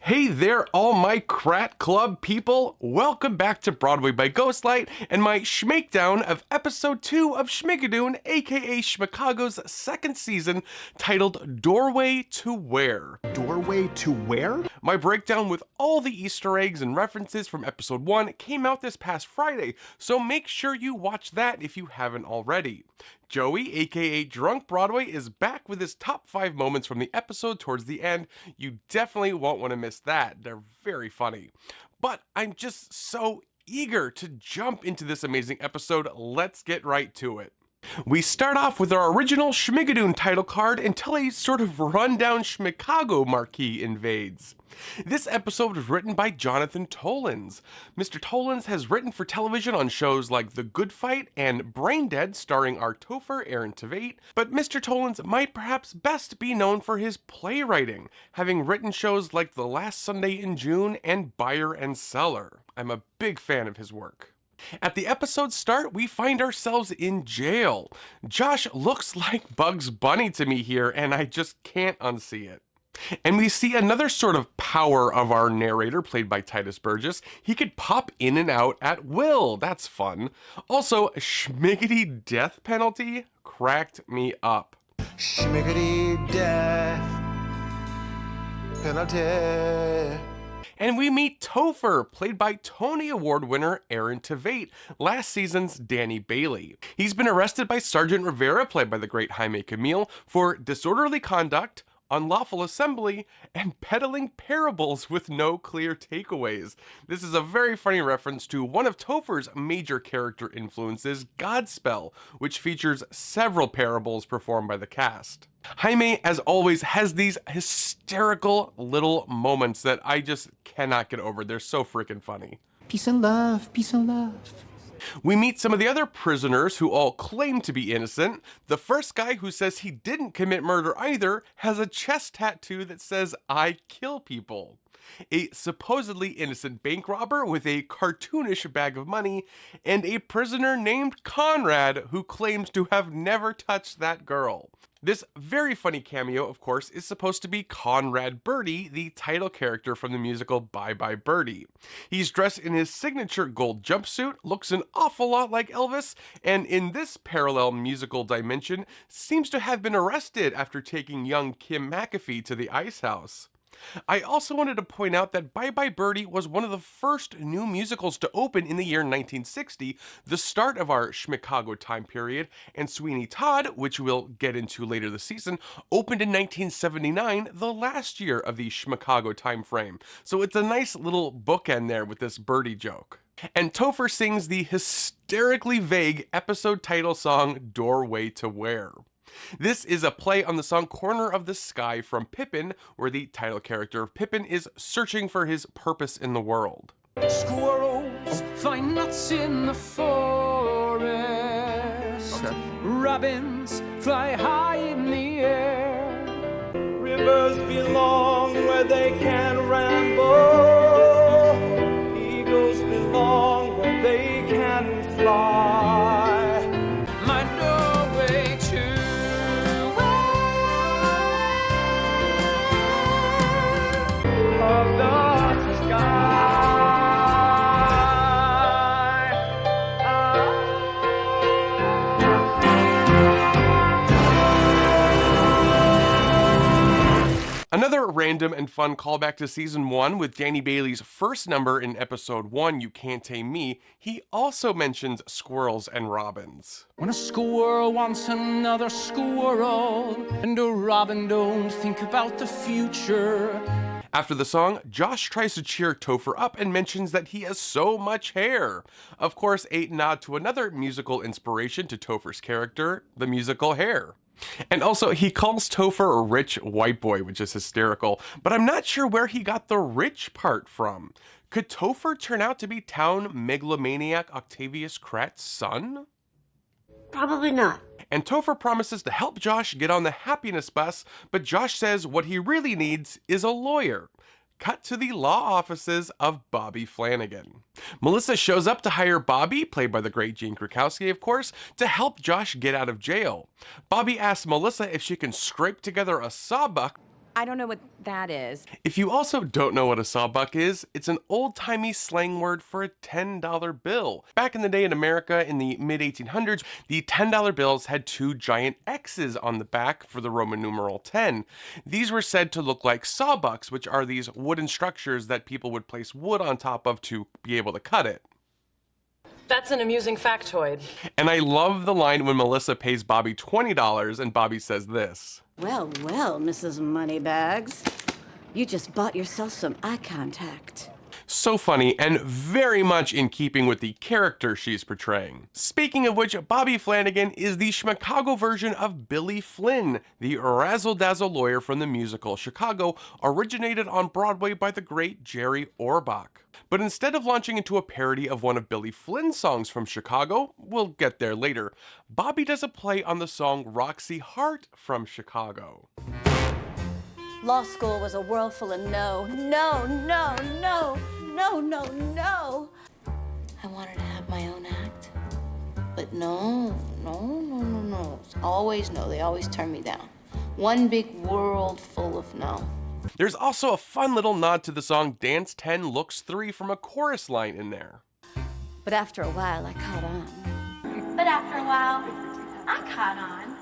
Hey there, all my Crat Club people! Welcome back to Broadway by Ghostlight and my Schmigadoon of episode 2 of Schmigadoon, aka Schmicago's second season, titled Doorway to Where. Doorway to where? My breakdown with all the Easter eggs and references from episode 1 came out this past Friday, so make sure you watch that if you haven't already. Joey, aka Drunk Broadway, is back with his top 5 moments from the episode towards the end. You definitely won't want to miss that. They're very funny. But I'm just so eager to jump into this amazing episode. Let's get right to it. We start off with our original Schmigadoon title card until a sort of rundown Schmicago marquee invades. This episode was written by Jonathan Tolins. Mr. Tolins has written for television on shows like The Good Fight and Brain Dead starring our Topher Aaron Tveit, but Mr. Tolins might perhaps best be known for his playwriting, having written shows like The Last Sunday in June and Buyer and Seller. I'm a big fan of his work. At the episode's start, we find ourselves in jail. Josh looks like Bugs Bunny to me here, and I just can't unsee it. And we see another sort of power of our narrator, played by Titus Burgess. He could pop in and out at will. That's fun. Also, Schmiggity death penalty cracked me up. Schmiggity death penalty. And we meet Topher, played by Tony Award winner Aaron Tveit, last season's Danny Bailey. He's been arrested by Sergeant Rivera, played by the great Jaime Camille, for disorderly conduct, unlawful assembly, and peddling parables with no clear takeaways. This is a very funny reference to one of Topher's major character influences, Godspell, which features several parables performed by the cast. Jaime, as always, has these hysterical little moments that I just cannot get over. They're so freaking funny. Peace and love, peace and love. We meet some of the other prisoners who all claim to be innocent. The first guy, who says he didn't commit murder either, has a chest tattoo that says, "I kill people." A supposedly innocent bank robber with a cartoonish bag of money, and a prisoner named Conrad who claims to have never touched that girl. This very funny cameo, of course, is supposed to be Conrad Birdie, the title character from the musical Bye Bye Birdie. He's dressed in his signature gold jumpsuit, looks an awful lot like Elvis, and in this parallel musical dimension, seems to have been arrested after taking young Kim McAfee to the ice house. I also wanted to point out that Bye Bye Birdie was one of the first new musicals to open in the year 1960, the start of our Schmicago time period, and Sweeney Todd, which we'll get into later this season, opened in 1979, the last year of the Schmicago time frame. So it's a nice little bookend there with this Birdie joke. And Topher sings the hysterically vague episode title song, Doorway to Where. This is a play on the song Corner of the Sky from Pippin, where the title character of Pippin is searching for his purpose in the world. Squirrels find nuts in the forest. Okay. Robins fly high in the air. Rivers belong where they can ramble. Eagles belong where they can fly. My doorway to Of the sky. Another random and fun callback to season 1 with Danny Bailey's first number in episode 1, You Can't Tame Me. He also mentions squirrels and robins. when a squirrel wants another squirrel, and a robin don't think about the future. After the song, Josh tries to cheer Topher up and mentions that he has so much hair. Of course, a nod to another musical inspiration to Topher's character, the musical Hair. And also, he calls Topher a rich white boy, which is hysterical, but I'm not sure where he got the rich part from. Could Topher turn out to be town megalomaniac Octavius Krat's son? Probably not. And Topher promises to help Josh get on the happiness bus, but Josh says what he really needs is a lawyer. Cut to the law offices of Bobby Flanagan. Melissa shows up to hire Bobby, played by the great Gene Krakowski, of course, to help Josh get out of jail. Bobby asks Melissa if she can scrape together a sawbuck. I don't know what that is. If you also don't know what a sawbuck is, it's an old-timey slang word for a $10 bill. Back in the day in America in the mid-1800s, the $10 bills had two giant X's on the back for the Roman numeral 10. These were said to look like sawbucks, which are these wooden structures that people would place wood on top of to be able to cut it. That's an amusing factoid. And I love the line when Melissa pays Bobby $20 and Bobby says this. Well, well, Mrs. Moneybags. You just bought yourself some eye contact. So funny and very much in keeping with the character she's portraying. Speaking of which, Bobby Flanagan is the Schmicago version of Billy Flynn, the razzle-dazzle lawyer from the musical Chicago, originated on Broadway by the great Jerry Orbach. But instead of launching into a parody of one of Billy Flynn's songs from Chicago, we'll get there later, Bobby does a play on the song Roxy Hart from Chicago. Law school was a world full of no, no, no, no, no, no, no. I wanted to have my own act, but no. It's always no. They always turn me down. One big world full of no. There's also a fun little nod to the song Dance 10 Looks 3 from a chorus line in there. But after a while, I caught on.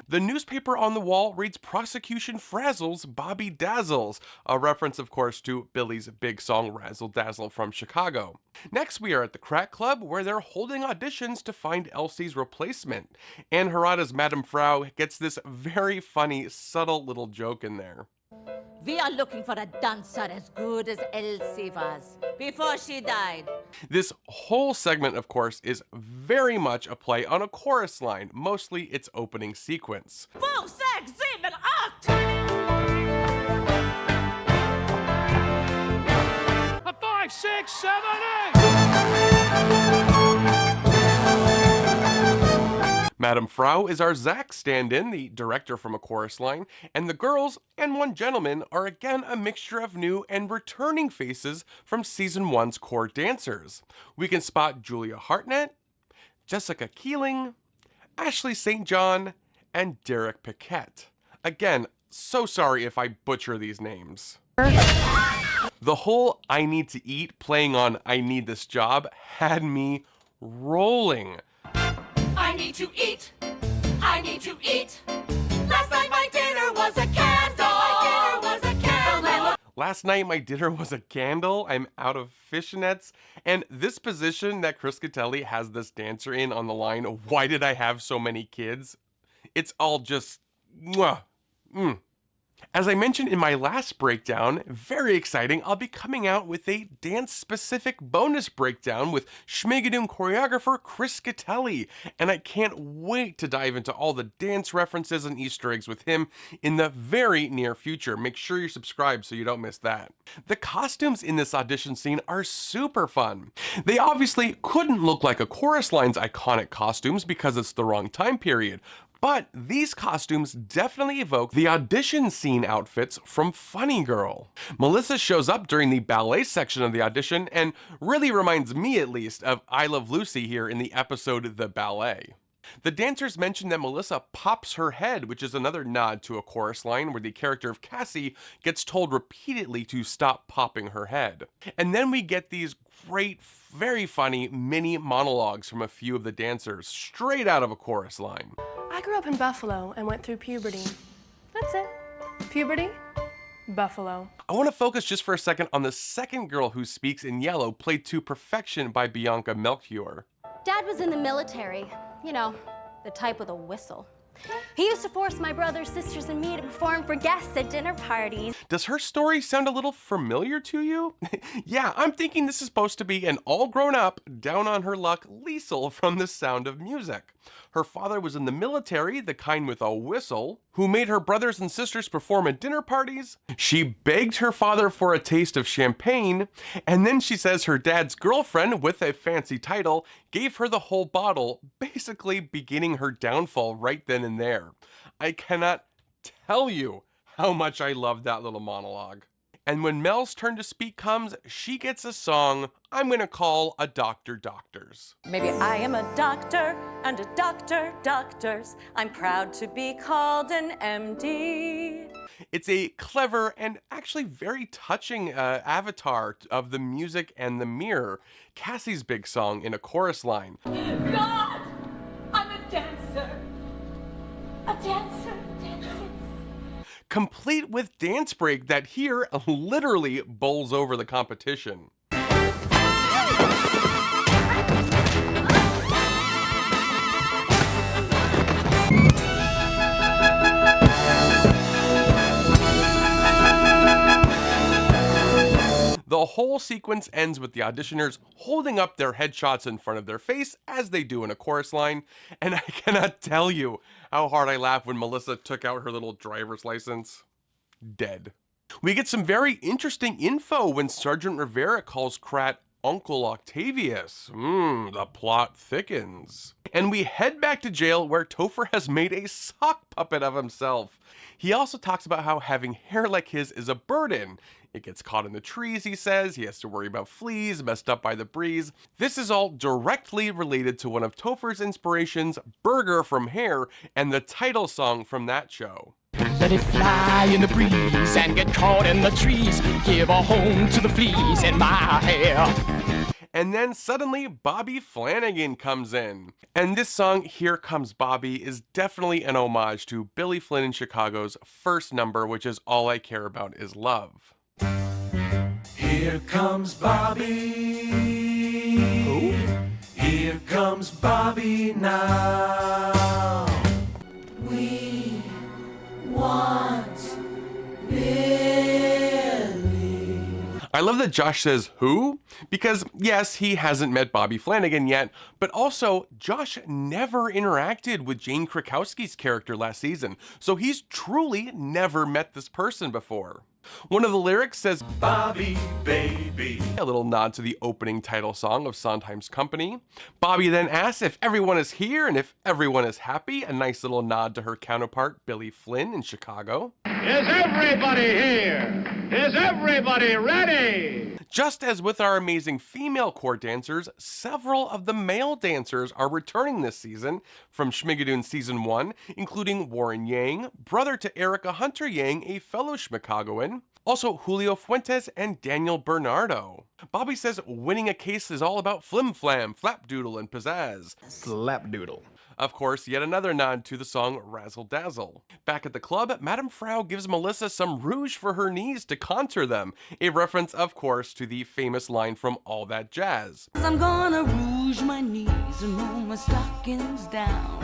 The newspaper on the wall reads Prosecution Frazzles Bobby Dazzles, a reference of course to Billy's big song Razzle Dazzle from Chicago. Next we are at the Crack Club where they're holding auditions to find Elsie's replacement. Anne Harada's Madame Frau gets this very funny, subtle little joke in there. We are looking for a dancer as good as Elsie was before she died. This whole segment, of course, is very much a play on a chorus line, mostly its opening sequence. 5, 6, 7, 8. A 5, 6, 7, 8. Madame Frau is our Zach stand-in, the director from a chorus line, and the girls and one gentleman are again a mixture of new and returning faces from season 1's core dancers. We can spot Julia Hartnett, Jessica Keeling, Ashley St. John, and Derek Paquette. Again, so sorry if I butcher these names. The whole I need to eat playing on I need this job had me rolling. I need to eat. I need to eat. Last night my dinner was a candle. Last night my dinner was a candle. I'm out of fishnets. And this position that Chris Catelli has this dancer in on the line, why did I have so many kids? It's all just mwah. As I mentioned in my last breakdown, very exciting, I'll be coming out with a dance-specific bonus breakdown with Schmigadoon choreographer Chris Catelli, and I can't wait to dive into all the dance references and Easter eggs with him in the very near future. Make sure you're subscribed so you don't miss that. The costumes in this audition scene are super fun. They obviously couldn't look like a chorus line's iconic costumes because it's the wrong time period, but these costumes definitely evoke the audition scene outfits from Funny Girl. Melissa shows up during the ballet section of the audition and really reminds me at least of I Love Lucy here in the episode The Ballet. The dancers mention that Melissa pops her head, which is another nod to a chorus line where the character of Cassie gets told repeatedly to stop popping her head. And then we get these great, very funny mini monologues from a few of the dancers, straight out of a chorus line. I grew up in Buffalo and went through puberty. That's it. Puberty, Buffalo. I want to focus just for a second on the second girl who speaks in yellow, played to perfection by Bianca Melchior. Dad was in the military. You know, the type with a whistle. He used to force my brothers, sisters, and me to perform for guests at dinner parties. Does her story sound a little familiar to you? Yeah, I'm thinking this is supposed to be an all-grown-up, down-on-her-luck Liesel from The Sound of Music. Her father was in the military, the kind with a whistle, who made her brothers and sisters perform at dinner parties. She begged her father for a taste of champagne, and then she says her dad's girlfriend, with a fancy title, gave her the whole bottle, basically beginning her downfall right then and there. I cannot tell you how much I loved that little monologue. And when Mel's turn to speak comes, she gets a song I'm gonna call a Dr. Doctors. Maybe I am a doctor and a doctor doctors. I'm proud to be called an MD. It's a clever and actually very touching avatar of the music and the mirror. Cassie's big song in a chorus line. God, I'm a dancer. A dancer dances. Complete with dance break that here literally bowls over the competition. The whole sequence ends with the auditioners holding up their headshots in front of their face as they do in a chorus line, and I cannot tell you how hard I laughed when Melissa took out her little driver's license. Dead. We get some very interesting info when Sergeant Rivera calls Krat Uncle Octavius. The plot thickens. And we head back to jail where Topher has made a sock puppet of himself. He also talks about how having hair like his is a burden. It gets caught in the trees, he says. He has to worry about fleas, messed up by the breeze. This is all directly related to one of Topher's inspirations, Burger from Hair, and the title song from that show. Let it fly in the breeze and get caught in the trees. Give a home to the fleas in my hair. And then suddenly Bobby Flanagan comes in. And this song, Here Comes Bobby, is definitely an homage to Billy Flynn in Chicago's first number, which is All I Care About Is Love. Here comes Bobby. Who? Here comes Bobby now. We want Billy. I love that Josh says, who? Because yes, he hasn't met Bobby Flanagan yet, but also Josh never interacted with Jane Krakowski's character last season, so he's truly never met this person before. One of the lyrics says, Bobby, baby. A little nod to the opening title song of Sondheim's Company. Bobby then asks if everyone is here and if everyone is happy, a nice little nod to her counterpart, Billy Flynn in Chicago. Is everybody here? Is everybody ready? Just as with our amazing female court dancers, several of the male dancers are returning this season from Schmigadoon Season 1, including Warren Yang, brother to Erica Hunter Yang, a fellow Schmicagoan, also Julio Fuentes and Daniel Bernardo. Bobby says winning a case is all about flim-flam, flapdoodle, and pizzazz. Slapdoodle. Of course, yet another nod to the song Razzle Dazzle. Back at the club, Madame Frau gives Melissa some rouge for her knees to contour them, a reference, of course, to the famous line from All That Jazz. I'm gonna rouge my knees and roll my stockings down.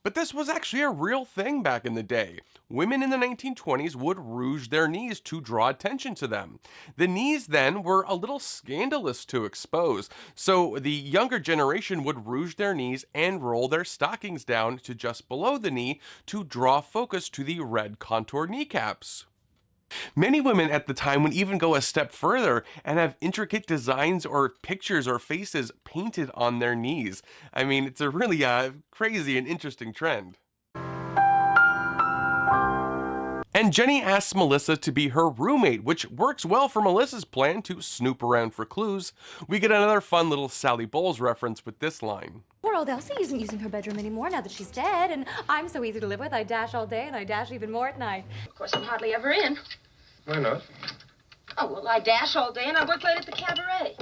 But this was actually a real thing back in the day. Women in the 1920s would rouge their knees to draw attention to them. The knees then were a little scandalous to expose, so the younger generation would rouge their knees and roll their stockings down to just below the knee to draw focus to the red contour kneecaps. Many women at the time would even go a step further and have intricate designs or pictures or faces painted on their knees. I mean, it's a really crazy and interesting trend. And Jenny asks Melissa to be her roommate, which works well for Melissa's plan to snoop around for clues. We get another fun little Sally Bowles reference with this line. Poor old Elsie isn't using her bedroom anymore now that she's dead, and I'm so easy to live with. I dash all day and I dash even more at night. Of course, I'm hardly ever in. Why not? Oh, well, I dash all day and I work late at the cabaret.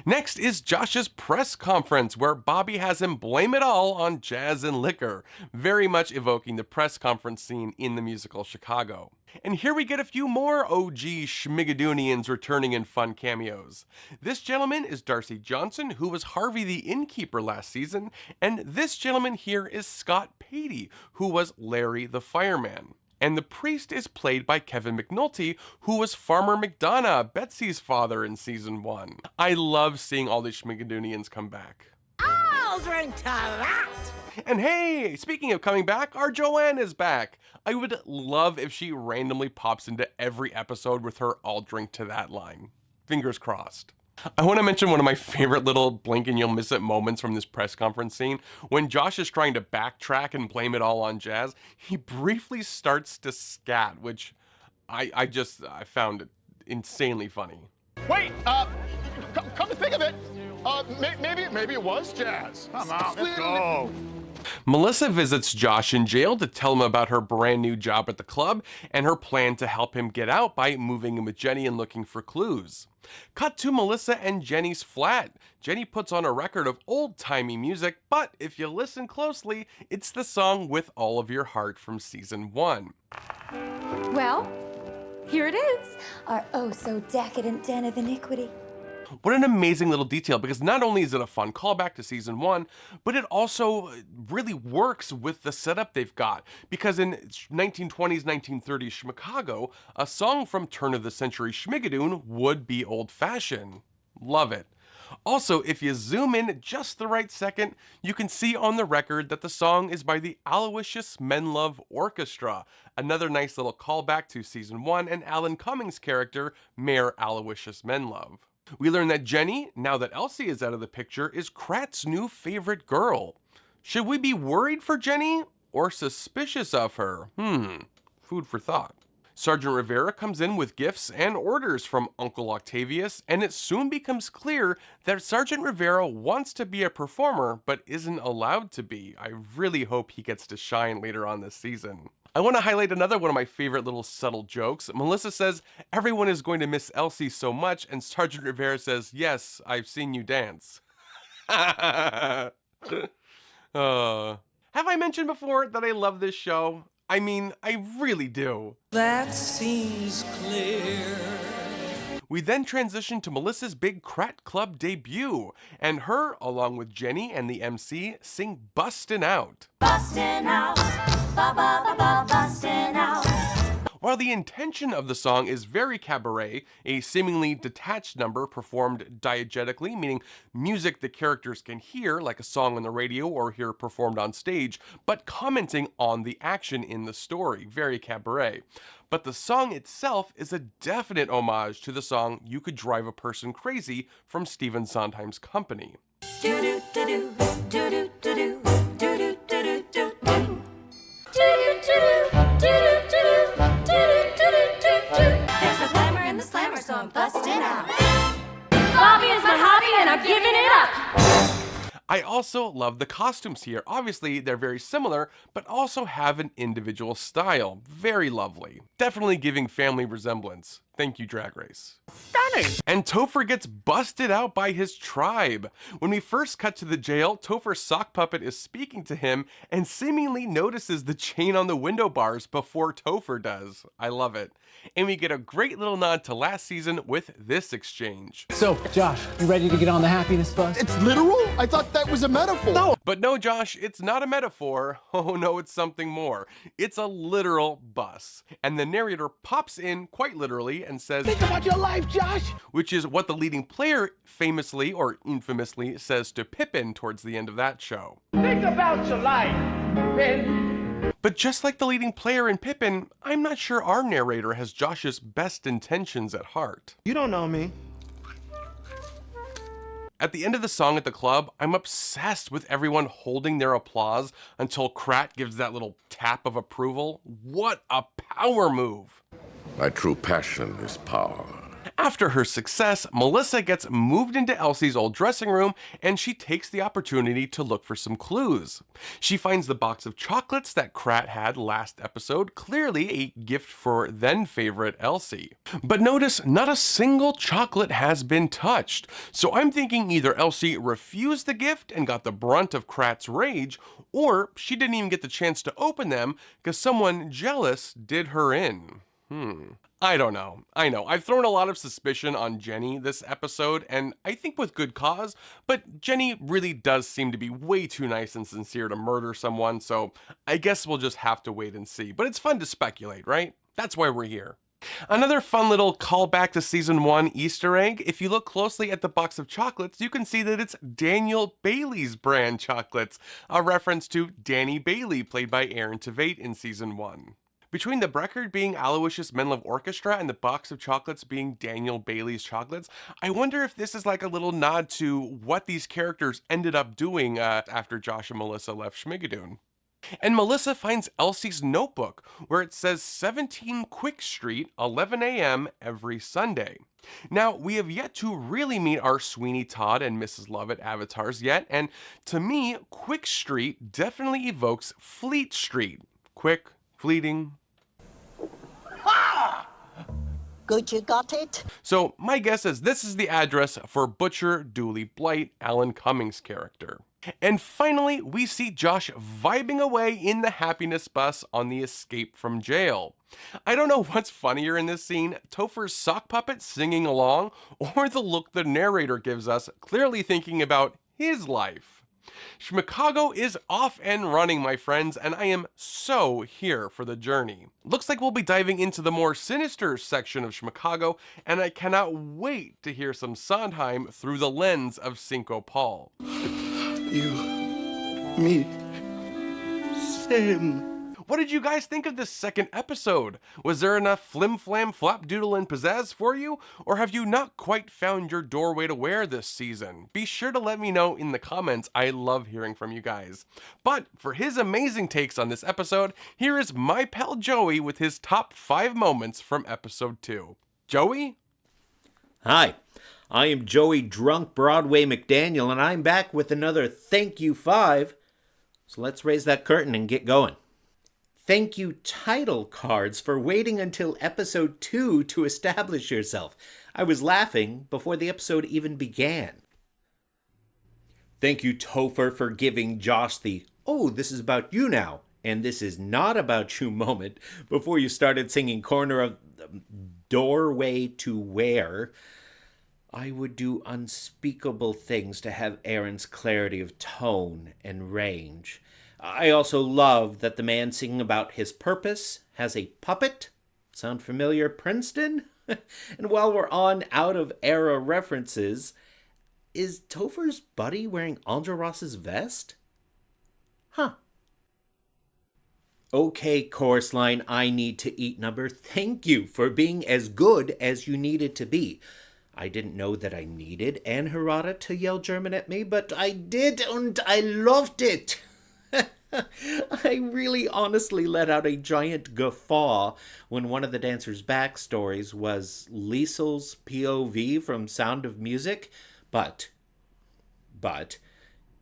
Next is Josh's press conference, where Bobby has him blame it all on jazz and liquor, very much evoking the press conference scene in the musical Chicago. And here we get a few more OG Schmigadoonians returning in fun cameos. This gentleman is Darcy Johnson, who was Harvey the innkeeper last season, and this gentleman here is Scott Patey, who was Larry the fireman. And the priest is played by Kevin McNulty, who was Farmer McDonough, Betsy's father in Season 1. I love seeing all these Schmigadoonians come back. I'll drink to that. And hey, speaking of coming back, our Joanne is back. I would love if she randomly pops into every episode with her "I'll drink to that" line. Fingers crossed. I want to mention one of my favorite little blink and you'll miss it moments from this press conference scene. When Josh is trying to backtrack and blame it all on jazz, he briefly starts to scat, which I found insanely funny. Wait, come to think of it, maybe it was jazz. Come on, let's go. Melissa visits Josh in jail to tell him about her brand new job at the club and her plan to help him get out by moving in with Jenny and looking for clues. Cut to Melissa and Jenny's flat. Jenny puts on a record of old-timey music, but if you listen closely, it's the song With All of Your Heart from season 1. Well, here it is, our oh-so-decadent den of iniquity. What an amazing little detail, because not only is it a fun callback to season 1, but it also really works with the setup they've got. Because in 1920s, 1930s Schmicago, a song from turn of the century Schmigadoon would be old-fashioned. Love it. Also, if you zoom in just the right second, you can see on the record that the song is by the Aloysius Menlove Orchestra, another nice little callback to season 1 and Alan Cummings' character, Mayor Aloysius Menlove. We learn that Jenny, now that Elsie is out of the picture, is Krat's new favorite girl. Should we be worried for Jenny or suspicious of her? Food for thought. Sergeant Rivera comes in with gifts and orders from Uncle Octavius, and it soon becomes clear that Sergeant Rivera wants to be a performer but isn't allowed to be. I really hope he gets to shine later on this season. I want to highlight another one of my favorite little subtle jokes. Melissa says, everyone is going to miss Elsie so much, and Sergeant Rivera says, yes, I've seen you dance. Have I mentioned before that I love this show? I mean, I really do. That seems clear. We then transition to Melissa's big Krat Club debut, and her, along with Jenny and the MC, sing Bustin' Out. Bustin' out, ba-ba-ba-ba, bustin' out. While the intention of the song is very cabaret, a seemingly detached number performed diegetically, meaning music the characters can hear, like a song on the radio or hear performed on stage, but commenting on the action in the story, very cabaret. But the song itself is a definite homage to the song You Could Drive a Person Crazy from Stephen Sondheim's Company. Do-do-do-do, do-do-do-do, do-do-do-do-do. There's no glamour in the slammer, so I'm busting out. Bobby is my hobby and I'm giving it up. I also love the costumes here. Obviously, they're very similar, but also have an individual style. Very lovely. Definitely giving family resemblance. Thank you, Drag Race. Stunning! And Topher gets busted out by his tribe. When we first cut to the jail, Topher's sock puppet is speaking to him and seemingly notices the chain on the window bars before Topher does. I love it. And we get a great little nod to last season with this exchange. So, Josh, you ready to get on the happiness bus? It's literal? I thought that was a metaphor. No! But no, Josh, it's not a metaphor. Oh no, it's something more. It's a literal bus. And the narrator pops in, quite literally, and says, Think about your life, Josh! Which is what the leading player famously or infamously says to Pippin towards the end of that show. Think about your life, Pippin. But just like the leading player in Pippin, I'm not sure our narrator has Josh's best intentions at heart. You don't know me. At the end of the song at the club, I'm obsessed with everyone holding their applause until Krat gives that little tap of approval. What a power move! My true passion is power. After her success, Melissa gets moved into Elsie's old dressing room and she takes the opportunity to look for some clues. She finds the box of chocolates that Krat had last episode, clearly a gift for then favorite Elsie. But notice not a single chocolate has been touched, so I'm thinking either Elsie refused the gift and got the brunt of Krat's rage, or she didn't even get the chance to open them because someone jealous did her in. I don't know. I know. I've thrown a lot of suspicion on Jenny this episode, and I think with good cause, but Jenny really does seem to be way too nice and sincere to murder someone, so I guess we'll just have to wait and see. But it's fun to speculate, right? That's why we're here. Another fun little callback to season 1 Easter egg. If you look closely at the box of chocolates, you can see that it's Daniel Bailey's brand chocolates, a reference to Danny Bailey, played by Aaron Tveit in season 1. Between the record being Aloysius Menlove Orchestra and the box of chocolates being Daniel Bailey's chocolates, I wonder if this is like a little nod to what these characters ended up doing after Josh and Melissa left Schmigadoon. And Melissa finds Elsie's notebook where it says 17 Quick Street, 11 a.m. every Sunday. Now, we have yet to really meet our Sweeney Todd and Mrs. Lovett avatars yet, and to me, Quick Street definitely evokes Fleet Street. Quick, fleeting. Good, you got it? So my guess is this is the address for Butcher Dooley Blight, Alan Cummings' character. And finally, we see Josh vibing away in the happiness bus on the escape from jail. I don't know what's funnier in this scene, Topher's sock puppet singing along, or the look the narrator gives us, clearly thinking about his life. Schmicago is off and running, my friends, and I am so here for the journey. Looks like we'll be diving into the more sinister section of Schmicago, and I cannot wait to hear some Sondheim through the lens of Cinco Paul. You, me, same. What did you guys think of this second episode? Was there enough flim flam flop doodle and pizzazz for you? Or have you not quite found your doorway to where this season? Be sure to let me know in the comments. I love hearing from you guys. But for his amazing takes on this episode, here is my pal Joey with his top 5 moments from episode 2. Joey? Hi, I am Joey Drunk Broadway McDaniel, and I'm back with another Thank You 5. So let's raise that curtain and get going. Thank you title cards for waiting until episode 2 to establish yourself. I was laughing before the episode even began. Thank you, Topher, for giving Josh the, oh, this is about you now, and this is not about you moment before you started singing Corner of Doorway to Where. I would do unspeakable things to have Aaron's clarity of tone and range. I also love that the man singing about his purpose has a puppet. Sound familiar, Princeton? And while we're on out-of-era references, is Topher's buddy wearing Andra Ross's vest? Huh. Okay, chorus line, I need to eat number. Thank you for being as good as you needed to be. I didn't know that I needed Anne Hirata to yell German at me, but I did, and I loved it. I really honestly let out a giant guffaw when one of the dancers' backstories was Liesel's POV from Sound of Music, but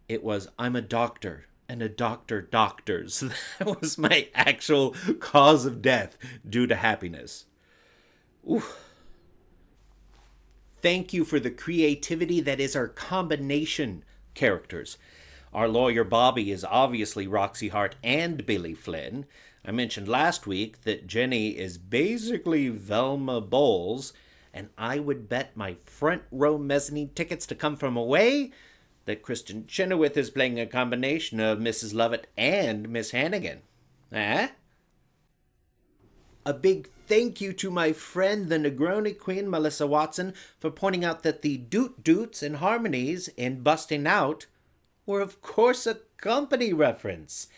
it was, I'm a doctor, and a doctor doctors. That was my actual cause of death due to happiness. Ooh. Thank you for the creativity that is our combination characters. Our lawyer Bobby is obviously Roxy Hart and Billy Flynn. I mentioned last week that Jenny is basically Velma Bowles, and I would bet my front row mezzanine tickets to Come From Away that Kristen Chenoweth is playing a combination of Mrs. Lovett and Miss Hannigan. Eh? A big thank you to my friend, the Negroni Queen, Melissa Watson, for pointing out that the doot-doots and harmonies in Busting Out were of course a company reference.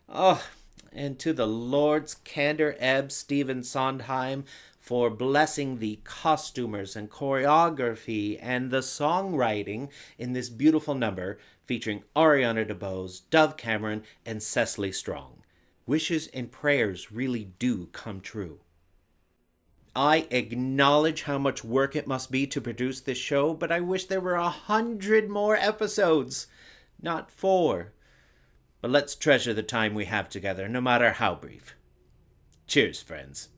Oh, and to the Lords Kander Ebb Stephen Sondheim for blessing the costumers and choreography and the songwriting in this beautiful number featuring Ariana DeBose, Dove Cameron, and Cecily Strong. Wishes and prayers really do come true. I acknowledge how much work it must be to produce this show, but I wish there were 100 more episodes. Not 4. But let's treasure the time we have together, no matter how brief. Cheers, friends.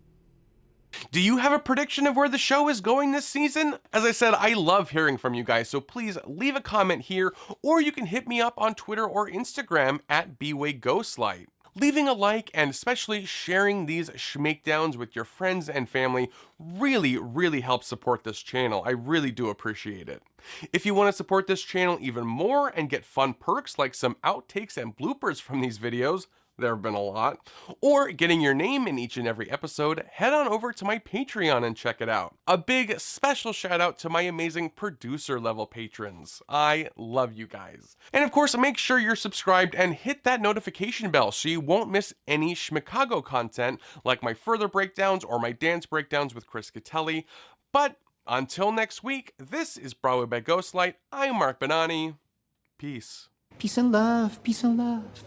Do you have a prediction of where the show is going this season? As I said, I love hearing from you guys, so please leave a comment here, or you can hit me up on Twitter or Instagram at bwayghostlight. Leaving a like and especially sharing these schmakedowns with your friends and family really helps support this channel. I really do appreciate it. If you want to support this channel even more and get fun perks like some outtakes and bloopers from these videos, there have been a lot, or getting your name in each and every episode, head on over to my Patreon and check it out. A big special shout out to my amazing producer level patrons. I love you guys. And of course, make sure you're subscribed and hit that notification bell so you won't miss any Schmicago content like my further breakdowns or my dance breakdowns with Chris Catelli. But until next week, this is Broadway by Ghostlight. I'm Mark Benani. Peace. Peace and love. Peace and love.